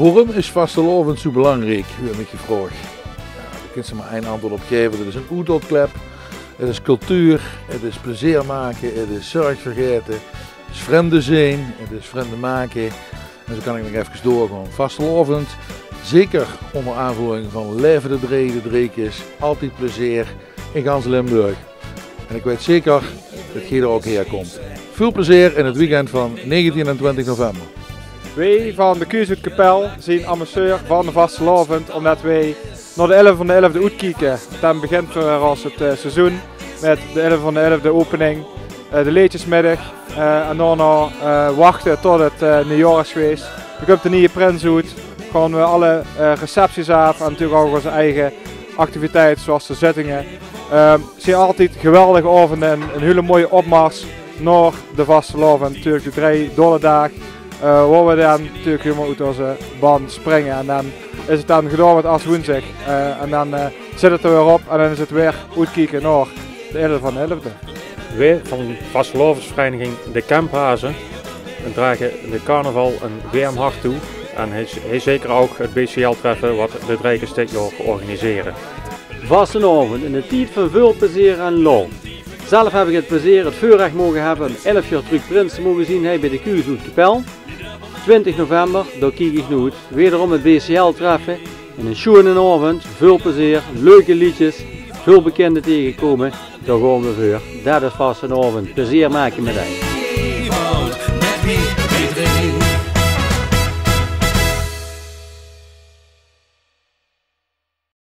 Waarom is vastelovend zo belangrijk? U hebt me gevraagd. Ja, daar kunt ze maar één antwoord op geven. Het is een uitlaatklep, het is cultuur, het is plezier maken, het is zorg vergeten, het is vrienden zijn, het is vrienden maken. En zo kan ik nog even doorgaan. Vastelovend, zeker onder aanvoering van Leven de Dree, de Dreekjes, altijd plezier in gans Limburg. En ik weet zeker dat je er ook herkomt. Veel plezier in het weekend van 19 en 20 november. Wij van de Kuurzoetkapel zijn amateur van de vastelovend, omdat wij naar de 11 van de 11e uitkijken. Dan begint voor ons het seizoen met de 11 van de 11e opening, de leedjesmiddag en daarna wachten tot het nieuwjaar is geweest. Dan komt de nieuwe prins uit, gaan we alle recepties af en natuurlijk ook onze eigen activiteiten zoals de zittingen. Het zijn altijd geweldige avonden en een hele mooie opmars naar de vastelovend. Natuurlijk de 3 dolle dagen. Waar we dan natuurlijk helemaal uit onze band springen en dan is het dan gedaan met als woensdag en dan zit het er weer op en dan is het weer uitkijken naar de 11 van de 11e. Wij van de vastelovendsvereniging De Kemphazen dragen de carnaval een warm hart toe en hij zeker ook het BCL-treffen wat de Dreekjes dit jaar organiseren. Vastelovend in de tijd van veel plezier en lol. Zelf heb ik het plezier het voorrecht mogen hebben om 11 jaar terug Prins te mogen zien bij de Kuurzoetkapel. 20 november, daar kijk ik naar uit. Wederom het BCL treffen. In een schone avond, veel plezier, leuke liedjes, veel bekenden tegenkomen. Daar gaan we voor. Dat is vastelovend. Plezier maken met mij.